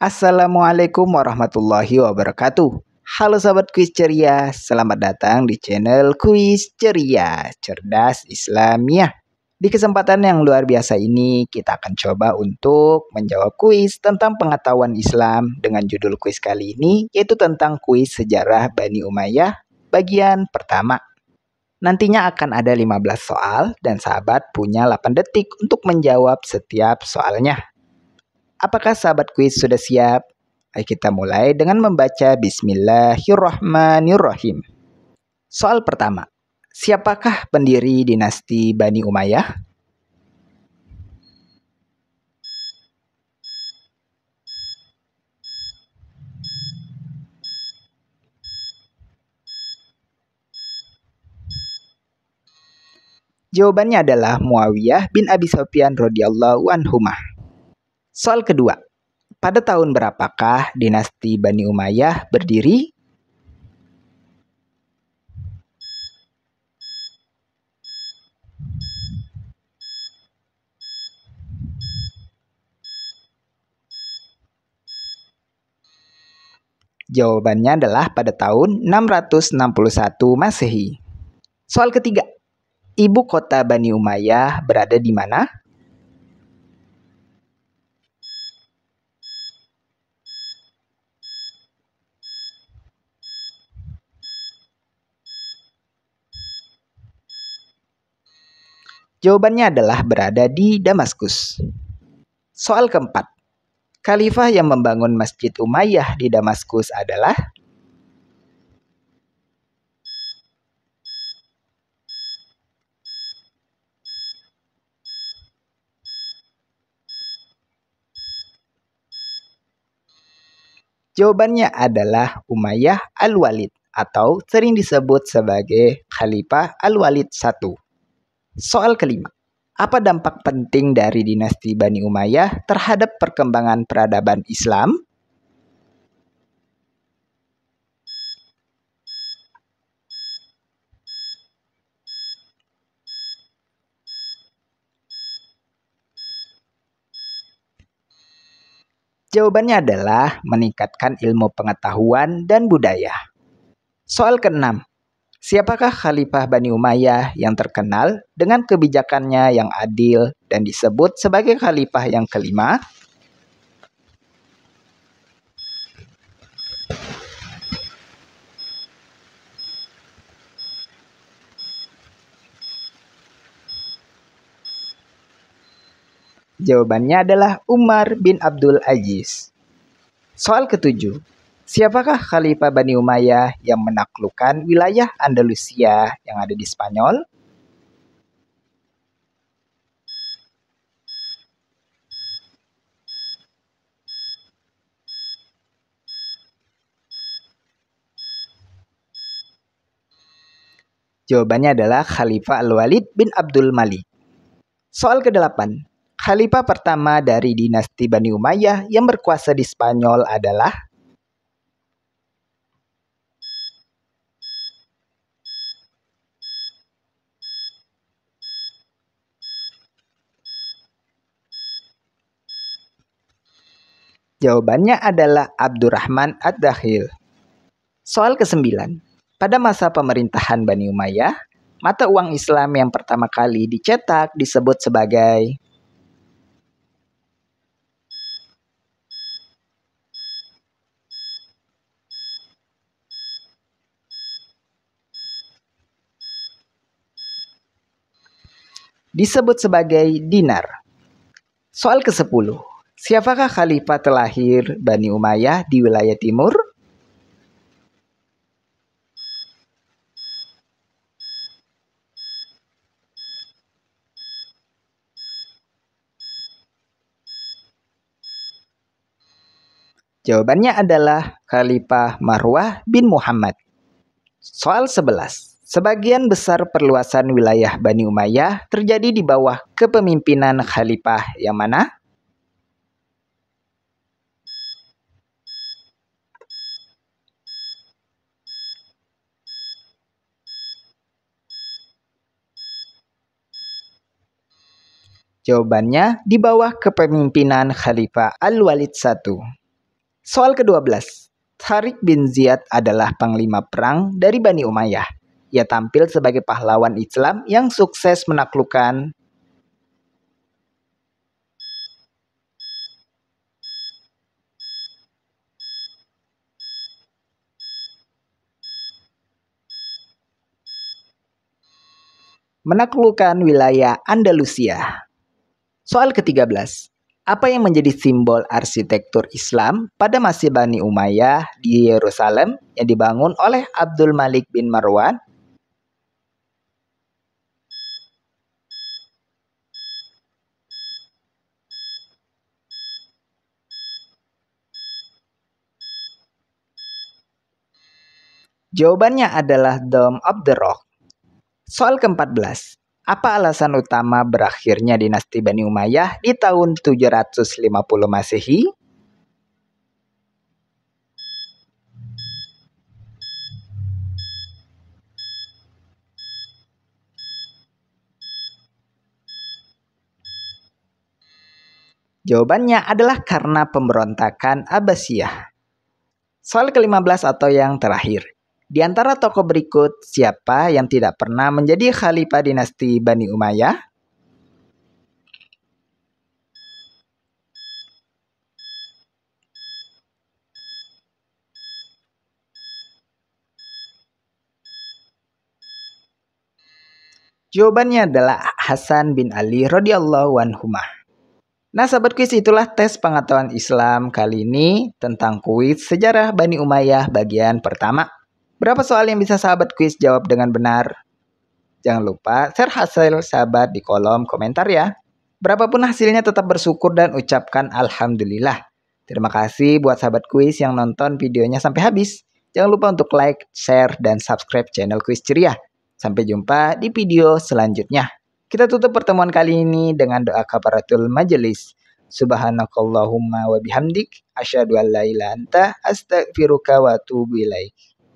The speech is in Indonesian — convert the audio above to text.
Assalamualaikum warahmatullahi wabarakatuh. Halo sahabat kuis ceria, selamat datang di channel Kuis Ceria, Cerdas Islamiyah. Di kesempatan yang luar biasa ini, kita akan coba untuk menjawab kuis tentang pengetahuan Islam dengan judul kuis kali ini, yaitu tentang kuis sejarah Bani Umayyah bagian pertama. Nantinya akan ada 15 soal dan sahabat punya 8 detik untuk menjawab setiap soalnya. Apakah sahabat kuis sudah siap? Ayo kita mulai dengan membaca Bismillahirrahmanirrahim. Soal pertama, siapakah pendiri dinasti Bani Umayyah? Jawabannya adalah Muawiyah bin Abi Sufyan radhiyallahu anhumah. Soal kedua, pada tahun berapakah dinasti Bani Umayyah berdiri? Jawabannya adalah pada tahun 661 Masehi. Soal ketiga, ibu kota Bani Umayyah berada di mana? Jawabannya adalah berada di Damaskus. Soal keempat, khalifah yang membangun Masjid Umayyah di Damaskus adalah? Jawabannya adalah Umayyah Al-Walid atau sering disebut sebagai Khalifah Al-Walid I. Soal kelima, apa dampak penting dari dinasti Bani Umayyah terhadap perkembangan peradaban Islam? Jawabannya adalah meningkatkan ilmu pengetahuan dan budaya. Soal keenam, siapakah Khalifah Bani Umayyah yang terkenal dengan kebijakannya yang adil dan disebut sebagai Khalifah yang kelima? Jawabannya adalah Umar bin Abdul Aziz. Soal ketujuh, siapakah Khalifah Bani Umayyah yang menaklukkan wilayah Andalusia yang ada di Spanyol? Jawabannya adalah Khalifah Al-Walid bin Abdul Malik. Soal ke-8, Khalifah pertama dari dinasti Bani Umayyah yang berkuasa di Spanyol adalah? Jawabannya adalah Abdurrahman Ad-Dakhil. Soal ke-9, pada masa pemerintahan Bani Umayyah, mata uang Islam yang pertama kali dicetak disebut sebagai? Disebut sebagai dinar. Soal ke-10, siapakah khalifah terlahir Bani Umayyah di wilayah timur? Jawabannya adalah Khalifah Marwah bin Muhammad. Soal 11. Sebagian besar perluasan wilayah Bani Umayyah terjadi di bawah kepemimpinan khalifah yang mana? Jawabannya di bawah kepemimpinan Khalifah Al-Walid I. Soal ke-12. Tariq bin Ziyad adalah panglima perang dari Bani Umayyah. Ia tampil sebagai pahlawan Islam yang sukses menaklukkan wilayah Andalusia. Soal ke-13. Apa yang menjadi simbol arsitektur Islam pada masa Bani Umayyah di Yerusalem yang dibangun oleh Abdul Malik bin Marwan? Jawabannya adalah Dome of the Rock. Soal ke-14. Apa alasan utama berakhirnya dinasti Bani Umayyah di tahun 750 Masehi? Jawabannya adalah karena pemberontakan Abbasiyah. Soal ke-15 atau yang terakhir. Di antara tokoh berikut, siapa yang tidak pernah menjadi khalifah dinasti Bani Umayyah? Jawabannya adalah Hasan bin Ali radhiyallahu anhumah. Nah, sahabat kuis, itulah tes pengetahuan Islam kali ini tentang kuis sejarah Bani Umayyah bagian pertama. Berapa soal yang bisa sahabat kuis jawab dengan benar? Jangan lupa share hasil sahabat di kolom komentar ya. Berapapun hasilnya tetap bersyukur dan ucapkan alhamdulillah. Terima kasih buat sahabat kuis yang nonton videonya sampai habis. Jangan lupa untuk like, share, dan subscribe channel Kuis Ceria. Sampai jumpa di video selanjutnya. Kita tutup pertemuan kali ini dengan doa kafaratul majelis. Subhanakallahumma wa bihamdik asyhadu an la ilaha illa anta astaghfiruka wa atubu ilaik.